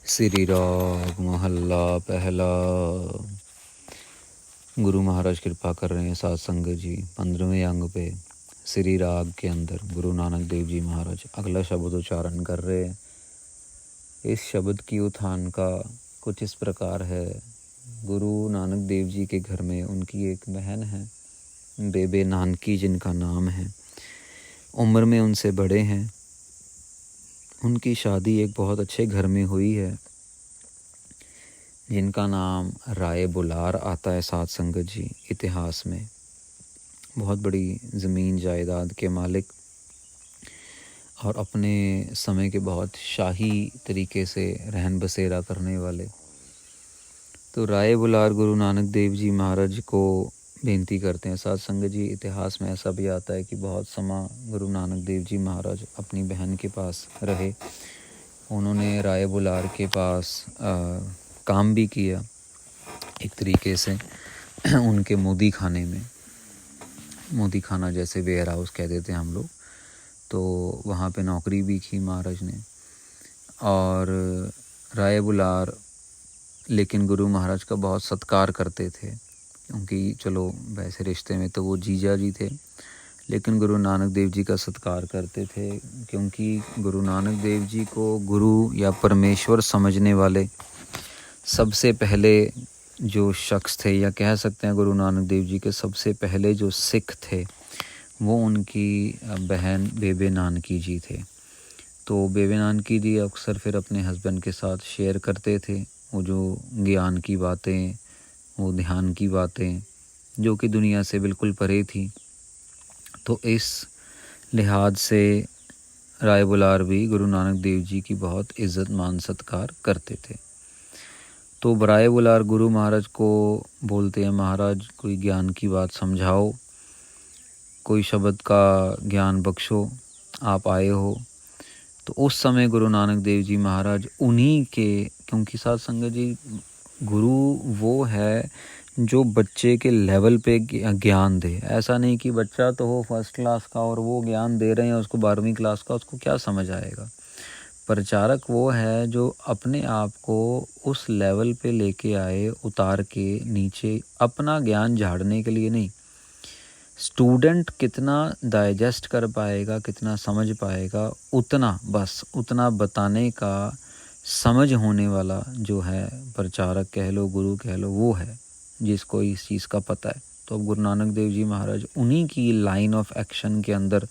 श्री राग मोहल्ला पहला। गुरु महाराज कृपा कर रहे हैं साथ संगत जी 15वें अंग पे श्री राग के अंदर गुरु नानक देव जी महाराज अगला शब्द उच्चारण कर रहे हैं। इस शब्द की उत्थान का कुछ इस प्रकार है। गुरु नानक देव जी के घर में उनकी एक बहन है, बेबे नानकी जिनका नाम है। उम्र में उनसे बड़े हैं। उनकी शादी एक बहुत अच्छे घर में हुई है जिनका नाम राय बुलार आता है साथ संगत जी। इतिहास में बहुत बड़ी ज़मीन जायदाद के मालिक और अपने समय के बहुत शाही तरीके से रहन बसेरा करने वाले। तो राय बुलार गुरु नानक देव जी महाराज को बेनती करते हैं साथ संगत जी। इतिहास में ऐसा भी आता है कि बहुत समय गुरु नानक देव जी महाराज अपनी बहन के पास रहे। उन्होंने राय बुलार के पास काम भी किया एक तरीके से उनके मोदी खाने में। मोदी खाना जैसे वेयर हाउस कह देते हैं हम लोग, तो वहाँ पे नौकरी भी की महाराज ने। और राय बुलार लेकिन गुरु महाराज का बहुत सत्कार करते थे, क्योंकि चलो वैसे रिश्ते में तो वो जीजा जी थे, लेकिन गुरु नानक देव जी का सत्कार करते थे, क्योंकि गुरु नानक देव जी को गुरु या परमेश्वर समझने वाले सबसे पहले जो शख्स थे, या कह सकते हैं गुरु नानक देव जी के सबसे पहले जो सिख थे, वो उनकी बहन बेबे नानकी जी थे। तो बेबे नानकी जी अक्सर फिर अपने हस्बैंड के साथ शेयर करते थे वो जो ज्ञान की बातें, वो ध्यान की बातें जो कि दुनिया से बिल्कुल परे थी। तो इस लिहाज से राय बुलार भी गुरु नानक देव जी की बहुत इज़्ज़त मान सत्कार करते थे। तो राय बुलार गुरु महाराज को बोलते हैं, महाराज कोई ज्ञान की बात समझाओ, कोई शब्द का ज्ञान बख्शो, आप आए हो। तो उस समय गुरु नानक देव जी महाराज उन्हीं के, क्योंकि साथ संगत जी गुरु वो है जो बच्चे के लेवल पे ज्ञान दे। ऐसा नहीं कि बच्चा तो हो फर्स्ट क्लास का और वो ज्ञान दे रहे हैं उसको 12वीं क्लास का, उसको क्या समझ आएगा। प्रचारक वो है जो अपने आप को उस लेवल पे लेके आए, उतार के नीचे, अपना ज्ञान झाड़ने के लिए नहीं। स्टूडेंट कितना डाइजेस्ट कर पाएगा, कितना समझ पाएगा, उतना बस उतना बताने का समझ होने वाला जो है प्रचारक कह लो, गुरु कह लो, वो है जिसको इस चीज़ का पता है। तो अब गुरु नानक देव जी महाराज उन्हीं की लाइन ऑफ एक्शन के अंदर,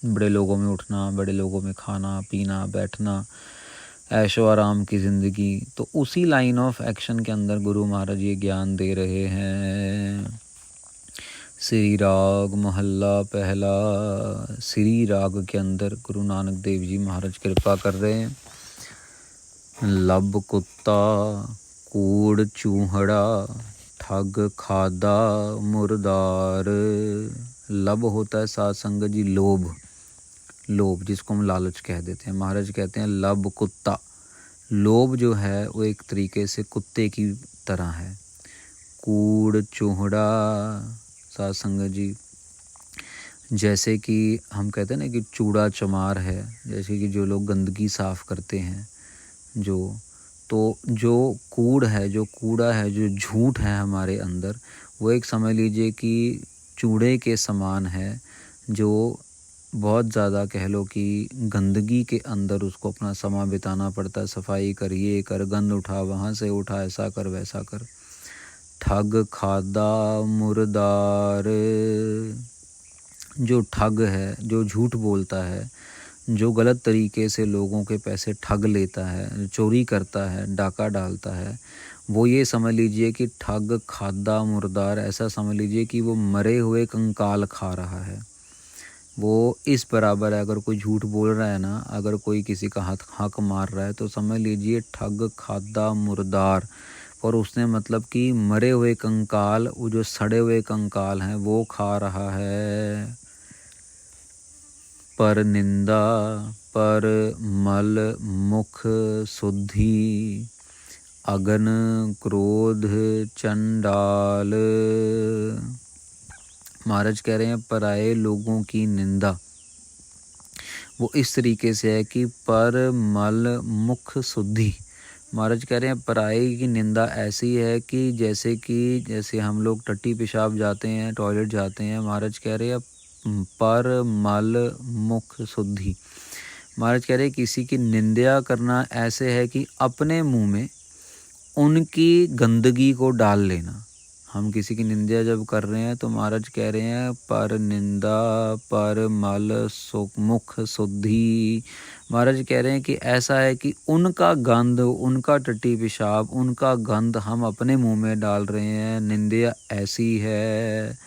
बड़े लोगों में उठना, बड़े लोगों में खाना पीना बैठना, ऐशो आराम की ज़िंदगी, तो उसी लाइन ऑफ एक्शन के अंदर गुरु महाराज ये ज्ञान दे रहे हैं। श्री राग मोहल्ला पहला। श्री राग के अंदर गुरु नानक देव जी महाराज कृपा कर रहे हैं। लब कुत्ता कूड़ चूहड़ा ठग खादा मुर्दार। लब होता है साथ संगत जी लोभ, लोभ जिसको हम लालच कह देते हैं। महाराज कहते हैं लब कुत्ता, लोभ जो है वो एक तरीके से कुत्ते की तरह है। कूड़ चूहड़ा साथ संगत जी, जैसे कि हम कहते हैं ना कि चूड़ा चमार है, जैसे कि जो लोग गंदगी साफ़ करते हैं, तो जो कूड़ है, जो कूड़ा है, जो झूठ है हमारे अंदर, वो एक समझ लीजिए कि चूड़े के समान है, जो बहुत ज़्यादा कह लो कि गंदगी के अंदर उसको अपना समय बिताना पड़ता है। सफाई कर, ये कर, गंद उठा, वहाँ से उठा, ऐसा कर वैसा कर। ठग खादा मुर्दार, जो ठग है, जो झूठ बोलता है, जो गलत तरीके से लोगों के पैसे ठग लेता है, चोरी करता है, डाका डालता है, वो ये समझ लीजिए कि ठग खादा मुर्दार, ऐसा समझ लीजिए कि वो मरे हुए कंकाल खा रहा है। वो इस बराबर है। अगर कोई झूठ बोल रहा है ना, अगर कोई किसी का हक मार रहा है, तो समझ लीजिए ठग खादा मुर्दार। और उसने मतलब कि मरे हुए कंकाल, वो जो सड़े हुए कंकाल हैं वो खा रहा है। पर निंदा पर मल मुख शुद्धि, अगन क्रोध चंडाल। महाराज कह रहे हैं पराये लोगों की निंदा वो इस तरीके से है कि पर मल मुख शुद्धि, महाराज कह रहे हैं पराये की निंदा ऐसी है कि जैसे हम लोग टट्टी पेशाब जाते हैं, टॉयलेट जाते हैं। महाराज कह रहे हैं पर मल मुख शुद्धि। महाराज कह रहे हैं किसी की निंदा करना ऐसे है कि अपने मुंह में उनकी गंदगी को डाल लेना। हम किसी की निंदा जब कर रहे हैं तो महाराज कह रहे हैं पर निंदा पर मल मुख शुद्धि। महाराज कह रहे हैं कि ऐसा है कि उनका गंध, उनका टट्टी पेशाब, उनका गंध हम अपने मुंह में डाल रहे हैं। निंदा ऐसी है।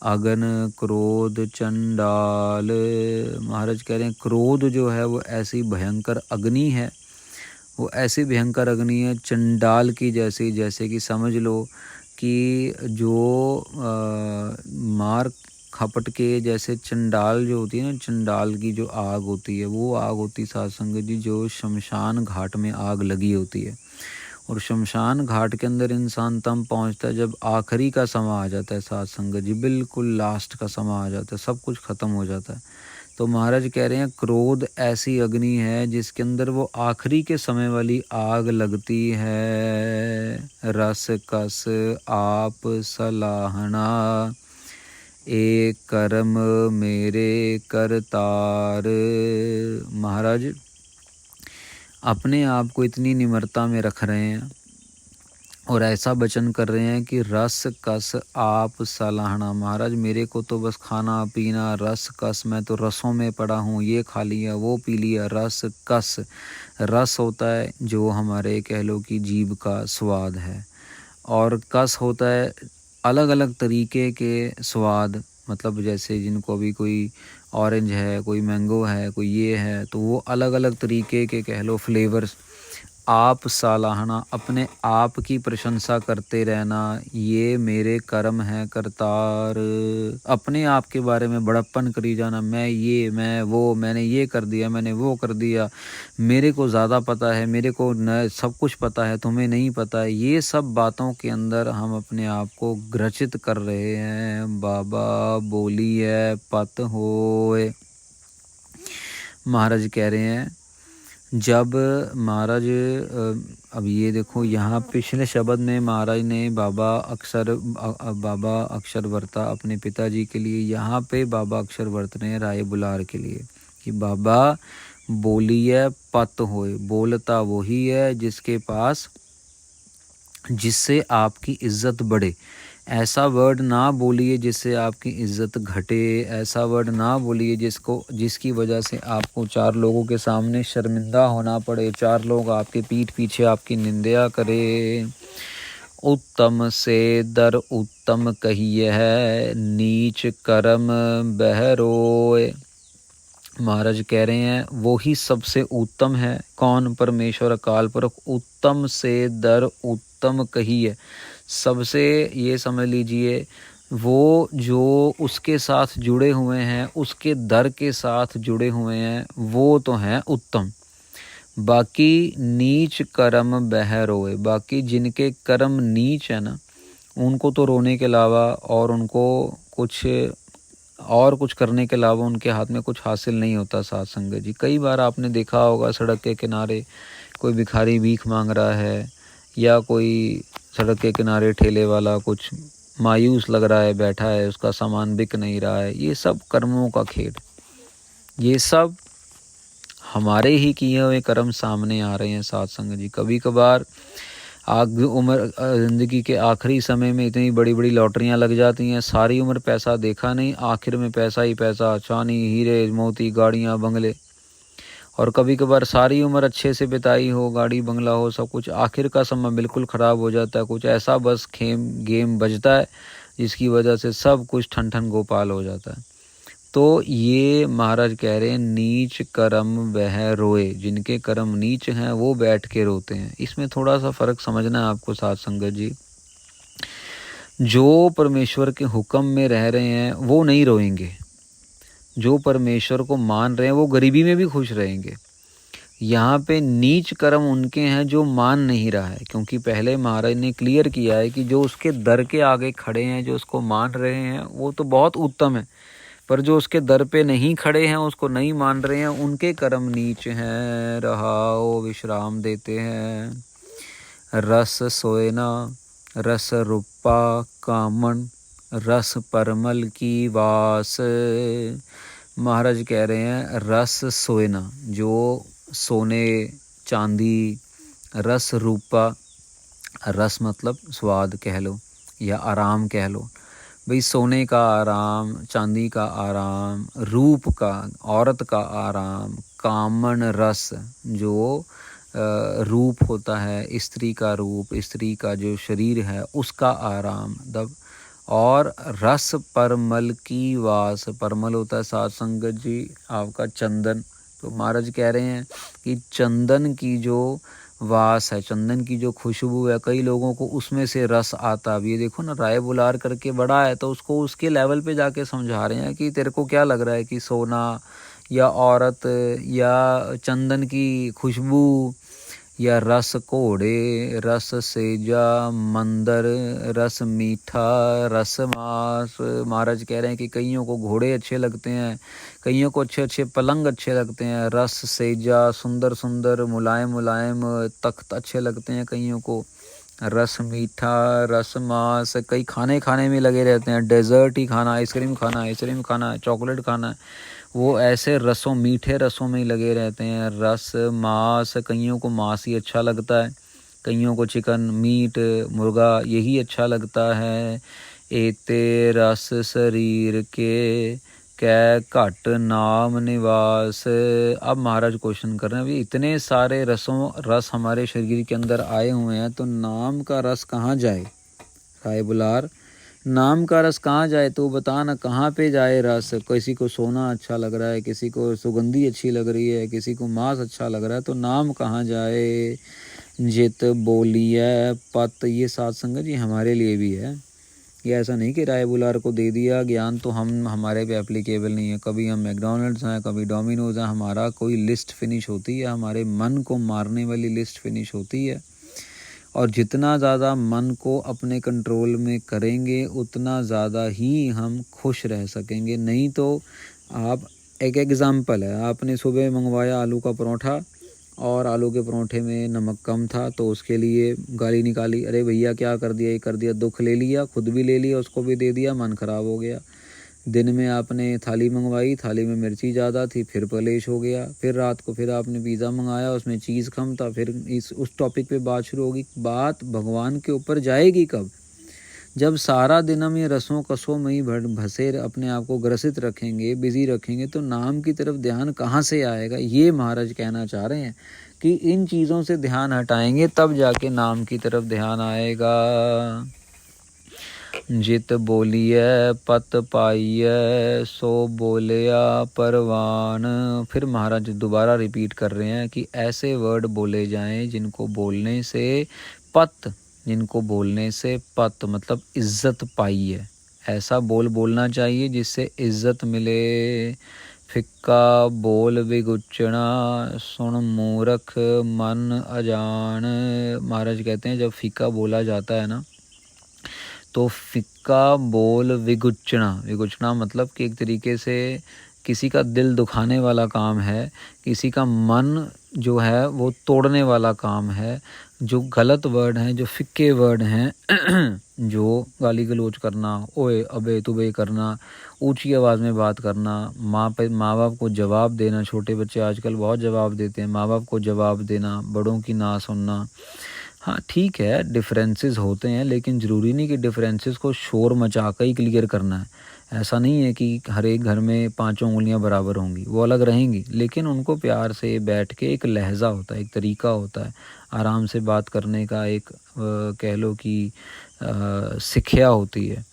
अगन क्रोध चंडाल। महाराज कह रहे हैं क्रोध जो है वो ऐसी भयंकर अग्नि है, वो ऐसी भयंकर अग्नि है चंडाल की जैसी। जैसे कि समझ लो कि जो मार खपट के जैसे चंडाल जो होती है ना, चंडाल की जो आग होती है वो आग होती साध संगत जी जो शमशान घाट में आग लगी होती है। और शमशान घाट के अंदर इंसान तब पहुंचता है जब आखिरी का समय आ जाता है साध संगत जी, बिल्कुल लास्ट का समय आ जाता है, सब कुछ ख़त्म हो जाता है। तो महाराज कह रहे हैं क्रोध ऐसी अग्नि है जिसके अंदर वो आखिरी के समय वाली आग लगती है। रस कस आप सलाहना एक कर्म मेरे करतार। महाराज अपने आप को इतनी निम्रता में रख रहे हैं और ऐसा वचन कर रहे हैं कि रस कस आप सलाहना। महाराज मेरे को तो बस खाना पीना, रस कस, मैं तो रसों में पड़ा हूँ, ये खा लिया वो पी लिया। रस कस, रस होता है जो हमारे कह लो कि जीभ का स्वाद है, और कस होता है अलग अलग तरीके के स्वाद। मतलब जैसे जिनको अभी कोई ऑरेंज है, कोई मैंगो है, कोई ये है, तो वो अलग अलग तरीके के कह लो फ्लेवर्स। आप सलाहना, अपने आप की प्रशंसा करते रहना, ये मेरे कर्म है करतार। अपने आप के बारे में बड़प्पन करी जाना, मैं ये, मैं वो, मैंने ये कर दिया, मैंने वो कर दिया, मेरे को ज़्यादा पता है, मेरे को न सब कुछ पता है, तुम्हें नहीं पता है। ये सब बातों के अंदर हम अपने आप को ग्रसित कर रहे हैं। बाबा बोली है पत होए। महाराज कह रहे हैं जब महाराज अब ये देखो यहाँ पिछले शब्द में महाराज ने बाबा अक्षर वर्ता अपने पिताजी के लिए, यहाँ पे बाबा अक्षर वर्त रहे हैं राय बुलार के लिए कि बाबा बोलिए पत होए। बोलता वही है जिसके पास, जिससे आपकी इज्जत बढ़े। ऐसा वर्ड ना बोलिए जिससे आपकी इज्जत घटे। ऐसा वर्ड ना बोलिए जिसकी वजह से आपको चार लोगों के सामने शर्मिंदा होना पड़े, चार लोग आपके पीठ पीछे आपकी निंदा करें। उत्तम से दर उत्तम कहिए है, नीच कर्म बहरोए। महाराज कह रहे हैं वो ही सबसे उत्तम है। कौन? परमेश्वर अकाल पुरख। उत्तम से दर उत्तम कहिए, सबसे ये समझ लीजिए वो जो उसके साथ जुड़े हुए हैं, उसके दर के साथ जुड़े हुए हैं, वो तो हैं उत्तम। बाकी नीच कर्म बह रोए, बाकी जिनके कर्म नीच है ना, उनको तो रोने के अलावा और उनको कुछ करने के अलावा उनके हाथ में कुछ हासिल नहीं होता। साथ संगत जी कई बार आपने देखा होगा सड़क के किनारे कोई भिखारी भीख मांग रहा है, या कोई सड़क के किनारे ठेले वाला कुछ मायूस लग रहा है, बैठा है, उसका सामान बिक नहीं रहा है। ये सब कर्मों का खेल, ये सब हमारे ही किए हुए कर्म सामने आ रहे हैं। साथ संगत जी कभी कभार ज़िंदगी के आखिरी समय में इतनी बड़ी बड़ी लॉटरियां लग जाती हैं, सारी उम्र पैसा देखा नहीं, आखिर में पैसा ही पैसा, चांदी हीरे मोती गाड़ियां बंगले। और कभी कभार सारी उम्र अच्छे से बिताई हो, गाड़ी बंगला हो, सब कुछ, आखिर का समय बिल्कुल ख़राब हो जाता है। कुछ ऐसा बस गेम बजता है जिसकी वजह से सब कुछ ठन ठन गोपाल हो जाता है। तो ये महाराज कह रहे हैं नीच कर्म वह रोए, जिनके कर्म नीच हैं वो बैठ के रोते हैं। इसमें थोड़ा सा फ़र्क समझना है आपको साथ संगत जी। जो परमेश्वर के हुक्म में रह रहे हैं वो नहीं रोएंगे, जो परमेश्वर को मान रहे हैं वो गरीबी में भी खुश रहेंगे। यहाँ पे नीच कर्म उनके हैं जो मान नहीं रहा है, क्योंकि पहले महाराज ने क्लियर किया है कि जो उसके दर के आगे खड़े हैं, जो उसको मान रहे हैं, वो तो बहुत उत्तम है, पर जो उसके दर पे नहीं खड़े हैं, उसको नहीं मान रहे हैं, उनके कर्म नीच हैं। रहाओ विश्राम देते हैं। रस सोयना रस रूपा कामन रस परमल की वास। महाराज कह रहे हैं रस सोयना, जो सोने चांदी, रस रूपा, रस मतलब स्वाद कह लो या आराम कह लो। भाई सोने का आराम, चांदी का आराम, रूप का, औरत का आराम, कामन रस जो रूप होता है, स्त्री का रूप, स्त्री का जो शरीर है उसका आराम दब, और रस परमल की वास। परमल होता है साध संगत जी आपका चंदन। तो महाराज कह रहे हैं कि चंदन की जो वास है, चंदन की जो खुशबू है, कई लोगों को उसमें से रस आता। अब ये देखो ना, राय बुलार करके बड़ा है तो उसको उसके लेवल पे जाके समझा रहे हैं कि तेरे को क्या लग रहा है कि सोना या औरत या चंदन की खुशबू या रस घोड़े, रस सेजा मंदर, रस मीठा, रस मास। महाराज कह रहे हैं कि कईयों को घोड़े अच्छे लगते हैं, कईयों को अच्छे अच्छे पलंग अच्छे लगते हैं, रस सेजा सुंदर सुंदर मुलायम मुलायम तख्त अच्छे लगते हैं कईयों को, रस मीठा, रस मास। कई खाने खाने में लगे रहते हैं, डेजर्ट ही खाना, आइसक्रीम खाना, चॉकलेट खाना, वो ऐसे रसों, मीठे रसों में ही लगे रहते हैं। रस मांस, कईयों को मांस ही अच्छा लगता है, कईयों को चिकन, मीट, मुर्गा यही अच्छा लगता है। एते रस शरीर के कै घट नाम निवास। अब महाराज क्वेश्चन कर रहे हैं, अभी इतने सारे रस हमारे शरीर के अंदर आए हुए हैं तो नाम का रस कहाँ जाए? राय बुलार, नाम का रस कहाँ जाए तो बता ना, कहाँ पे जाए रस? किसी को सोना अच्छा लग रहा है, किसी को सुगंधी अच्छी लग रही है, किसी को मांस अच्छा लग रहा है, तो नाम कहाँ जाए? जित बोलिए पत, ये साध संगत जी हमारे लिए भी है। ये ऐसा नहीं कि राय बुलार को दे दिया ज्ञान तो हम हमारे पे एप्लीकेबल नहीं है। कभी हम मैकडोनल्ड्स हैं, कभी डोमिनोज हैं, हमारा कोई लिस्ट फिनिश होती है, हमारे मन को मारने वाली लिस्ट फिनिश होती है। और जितना ज़्यादा मन को अपने कंट्रोल में करेंगे उतना ज़्यादा ही हम खुश रह सकेंगे। नहीं तो आप, एक एग्ज़ाम्पल है, आपने सुबह मंगवाया आलू का परोठा और आलू के परोठे में नमक कम था तो उसके लिए गाली निकाली, अरे भैया क्या कर दिया, ये कर दिया, दुख ले लिया, खुद भी ले लिया, उसको भी दे दिया, मन ख़राब हो गया। दिन में आपने थाली मंगवाई, थाली में मिर्ची ज़्यादा थी, फिर कलेश हो गया। फिर रात को फिर आपने पिज़्ज़ा मंगाया, उसमें चीज़ कम था, फिर उस टॉपिक पे बात शुरू होगी। बात भगवान के ऊपर जाएगी कब? जब सारा दिन हम ये रसों कसों में ही भसे अपने आप को ग्रसित रखेंगे, बिजी रखेंगे, तो नाम की तरफ ध्यान कहाँ से आएगा? ये महाराज कहना चाह रहे हैं कि इन चीज़ों से ध्यान हटाएंगे तब जाके नाम की तरफ ध्यान आएगा। जित बोलिए पत पाइए सो बोलिया परवान। फिर महाराज दोबारा रिपीट कर रहे हैं कि ऐसे वर्ड बोले जाएं जिनको बोलने से पत, जिनको बोलने से पत मतलब इज्जत पाई है। ऐसा बोलना चाहिए जिससे इज्जत मिले। फिक्का बोल बिगुचना सुन मूर्ख मन अजान। महाराज कहते हैं जब फीका बोला जाता है ना तो फिक्का बोल विगुचना मतलब कि एक तरीके से किसी का दिल दुखाने वाला काम है, किसी का मन जो है वो तोड़ने वाला काम है। जो गलत वर्ड हैं, जो फिक्के वर्ड हैं जो गाली गलौज करना, ओए अबे तुबे करना, ऊंची आवाज़ में बात करना, माँ बाप को जवाब देना। छोटे बच्चे आजकल बहुत जवाब देते हैं, माँ बाप को जवाब देना, बड़ों की ना सुनना। हाँ ठीक है, डिफरेंसेस होते हैं, लेकिन ज़रूरी नहीं कि डिफरेंसेस को शोर मचा कर ही क्लियर करना है। ऐसा नहीं है कि हर एक घर में पांचों उंगलियां बराबर होंगी, वो अलग रहेंगी, लेकिन उनको प्यार से बैठ के एक लहजा होता है, एक तरीका होता है आराम से बात करने का, एक कह लो कि सिक्ख्या होती है।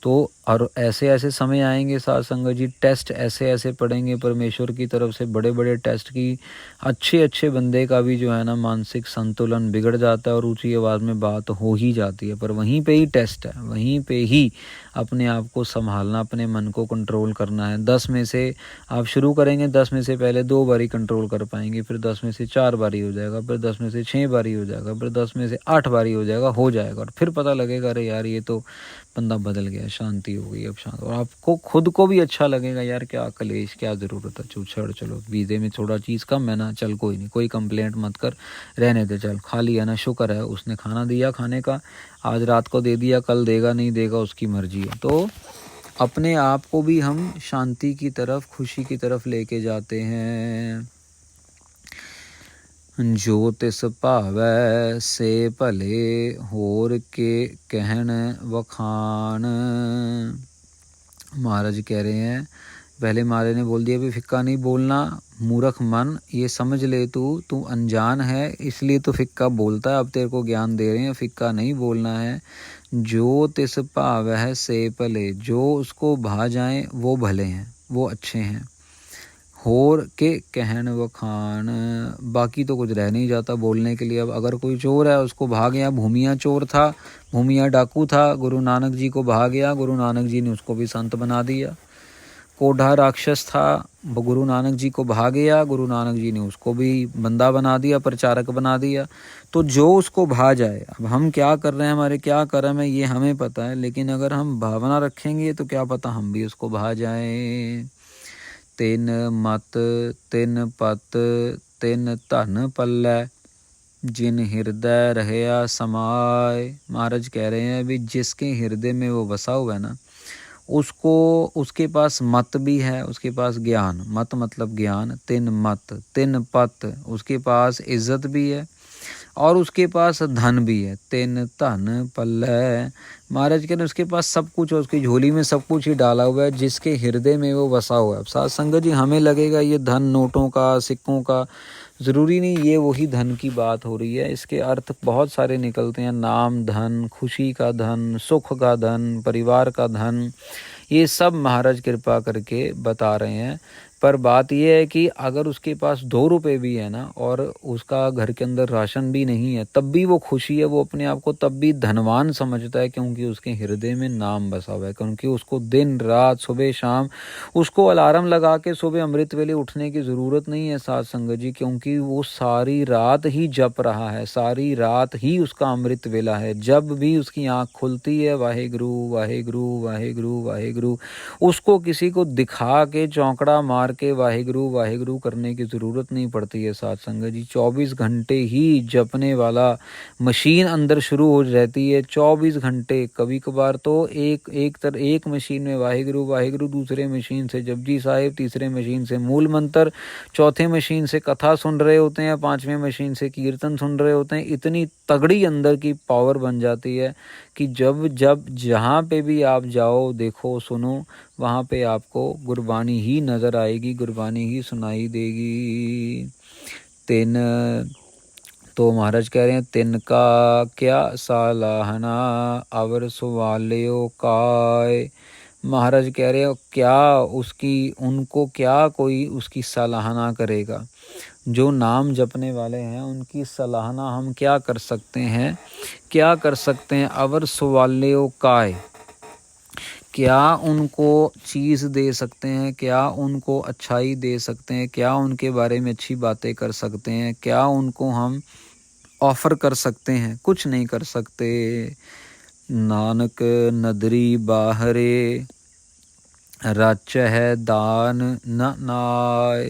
तो और ऐसे ऐसे समय आएंगे साथ संगत जी, टेस्ट ऐसे ऐसे पढ़ेंगे परमेश्वर की तरफ से, बड़े बड़े टेस्ट की, अच्छे अच्छे बंदे का भी जो है ना मानसिक संतुलन बिगड़ जाता है और ऊंची आवाज़ में बात हो ही जाती है। पर वहीं पे ही टेस्ट है, वहीं पे ही अपने आप को संभालना, अपने मन को कंट्रोल करना है। 10 में से आप शुरू करेंगे, 10 में से पहले 2 बारी कंट्रोल कर पाएंगे, फिर 10 में से 4 बारी हो जाएगा, फिर 10 में से 6 बारी हो जाएगा, फिर 10 में से 8 बारी हो जाएगा, और फिर पता लगेगा अरे यार ये तो बंदा बदल गया, शांति हो गई अब शांत, और आपको खुद को भी अच्छा लगेगा यार क्या कलेश, क्या ज़रूरत है, छड़ चलो वीज़े में थोड़ा चीज़ कम है ना, चल कोई नहीं, कोई कंप्लेंट मत कर, रहने दे, चल खा लिया ना, शुक्र है उसने खाना दिया खाने का, आज रात को दे दिया, कल देगा नहीं देगा उसकी मर्जी है। तो अपने आप को भी हम शांति की तरफ, खुशी की तरफ लेके जाते हैं। जो तिस भावै से भले, होर के कहन वखान। महाराज कह रहे हैं, पहले महाराज ने बोल दिया भी फिक्का नहीं बोलना, मूर्ख मन, ये समझ ले तू अनजान है इसलिए तो फिक्का बोलता है, अब तेरे को ज्ञान दे रहे हैं, फिक्का नहीं बोलना है। जो तिस भावै से भले, जो उसको भा जाएं वो भले हैं, वो अच्छे हैं। होर के कहन वखान, बाकी तो कुछ रह नहीं जाता बोलने के लिए। अब अगर कोई चोर है उसको भाग गया, भूमिया चोर था, भूमिया डाकू था, गुरु नानक जी को भाग गया, गुरु नानक जी ने उसको भी संत बना दिया। कोढ़ा राक्षस था, गुरु नानक जी को भाग गया, गुरु नानक जी ने उसको भी बंदा बना दिया, प्रचारक बना दिया। तो जो उसको भा जाए, अब हम क्या कर रहे हैं, हमारे क्या कर्म है ये हमें पता है, लेकिन अगर हम भावना रखेंगे तो क्या पता हम भी उसको भा जाएं। तिन मत तिन पत तिन धन पल्लै, जिन हृदय रहया समाय। महाराज कह रहे हैं भी जिसके हृदय में वो बसा हुआ है ना, उसको, उसके पास मत भी है, उसके पास ज्ञान, मत मतलब ज्ञान, तिन मत तिन पत, उसके पास इज्जत भी है और उसके पास धन भी है, तिन धन पल्लै। महाराज कहते उसके पास सब कुछ है, उसकी झोली में सब कुछ ही डाला हुआ है, जिसके हृदय में वो बसा हुआ है। अब साथ संगत जी हमें लगेगा ये धन नोटों का, सिक्कों का, ज़रूरी नहीं ये वही धन की बात हो रही है, इसके अर्थ बहुत सारे निकलते हैं, नाम धन, खुशी का धन, सुख का धन, परिवार का धन, ये सब महाराज कृपा करके बता रहे हैं। पर बात यह है कि अगर उसके पास 2 रुपये भी है ना और उसका घर के अंदर राशन भी नहीं है, तब भी वो खुशी है, वो अपने आप को तब भी धनवान समझता है, क्योंकि उसके हृदय में नाम बसा हुआ है, क्योंकि उसको दिन रात सुबह शाम उसको अलार्म लगा के सुबह अमृत वेले उठने की ज़रूरत नहीं है साथ संगत जी, क्योंकि वो सारी रात ही जप रहा है, सारी रात ही उसका अमृत वेला है। जब भी उसकी आँख खुलती है वाहेगुरु वाहेगुरु वाहेगुरु वाहेगुरु, उसको किसी को दिखा के चौंकड़ा मार के वाहेगुरु वाहेगुरु करने की ज़रूरत नहीं पड़ती है साथ संगत जी। 24 घंटे ही जपने वाला मशीन अंदर शुरू हो रहती है, 24 घंटे। कभी कभार तो एक मशीन में वाहेगुरु वाहेगुरु, दूसरे मशीन से जपजी साहिब, तीसरे मशीन से मूल मंत्र, चौथे मशीन से कथा सुन रहे होते हैं, 5वें मशीन से कीर्तन सुन रहे होते हैं। इतनी तगड़ी अंदर की पावर बन जाती है कि जब जहाँ पे भी आप जाओ, देखो, सुनो, वहाँ पे आपको गुरबानी ही नज़र आएगी, गुरबानी ही सुनाई देगी। तिन, तो महाराज कह रहे हैं तिनका क्या सलाहना, अवर सवाल्यो काय। महाराज कह रहे हो क्या उसकी, उनको क्या कोई उसकी सराहना करेगा। जो नाम जपने वाले हैं उनकी सराहना हम क्या कर सकते हैं, क्या कर सकते हैं। अवर सवाल्यो काय, क्या उनको चीज़ दे सकते हैं, क्या उनको अच्छाई दे सकते हैं, क्या उनके बारे में अच्छी बातें कर सकते हैं, क्या उनको हम ऑफ़र कर सकते हैं, कुछ नहीं कर सकते। नानक नदरी बाहरे, रच है दान न नाय।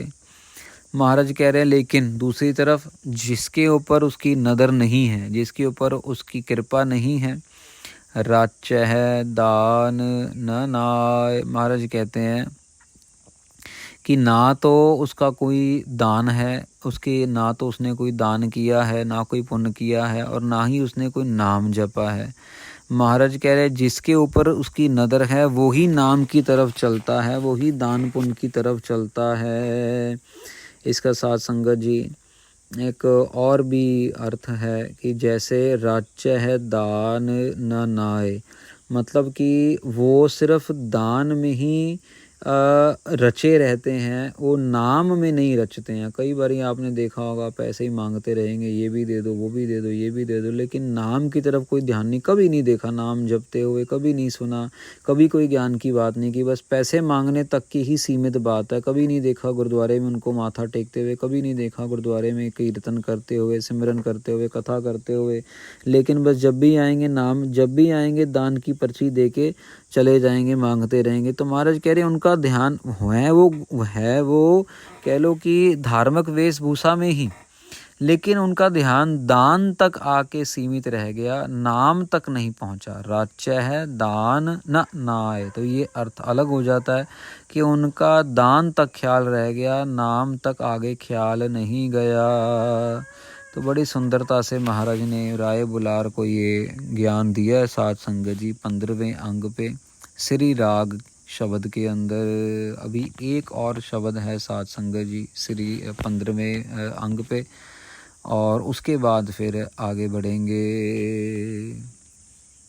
महाराज कह रहे हैं लेकिन दूसरी तरफ जिसके ऊपर उसकी नज़र नहीं है, जिसके ऊपर उसकी कृपा नहीं है, रच है दान न नाय। महाराज कहते हैं कि ना तो उसका कोई दान है, उसके ना तो उसने कोई दान किया है, ना कोई पुण्य किया है, और ना ही उसने कोई नाम जपा है। महाराज कह रहे जिसके ऊपर उसकी नज़र है वो ही नाम की तरफ चलता है, वो ही दान पुण्य की तरफ चलता है। इसका साथ संगत जी एक और भी अर्थ है कि जैसे राज्य है दान न नाय, मतलब कि वो सिर्फ दान में ही रचे रहते हैं, वो नाम में नहीं रचते हैं। कई बार आपने देखा होगा पैसे ही मांगते रहेंगे, ये भी दे दो, वो भी दे दो, ये भी दे दो, लेकिन नाम की तरफ कोई ध्यान नहीं, कभी नहीं देखा नाम जपते हुए, कभी नहीं सुना, कभी कोई ज्ञान की बात नहीं की, बस पैसे मांगने तक की ही सीमित बात है। कभी नहीं देखा गुरुद्वारे में उनको माथा टेकते हुए, कभी नहीं देखा गुरुद्वारे में कीर्तन करते हुए, सिमरन करते हुए, कथा करते हुए, लेकिन बस जब भी आएंगे नाम, जब भी आएंगे दान की पर्ची दे के चले जाएंगे, मांगते रहेंगे। तो महाराज कह रहे उनका ध्यान है वो कह लो कि धार्मिक वेशभूषा में ही, लेकिन उनका ध्यान दान तक आके सीमित रह गया, नाम तक नहीं पहुंचा। राज्य है दान न नाय, तो ये अर्थ अलग हो जाता है कि उनका दान तक ख्याल रह गया, नाम तक आगे ख्याल नहीं गया। तो बड़ी सुंदरता से महाराज ने राय बुलार को ये ज्ञान दिया है साध संगत जी। 15वें अंग पे श्री राग शब्द के अंदर अभी एक और शब्द है साध संगत जी श्री 15वें अंग पे, और उसके बाद फिर आगे बढ़ेंगे।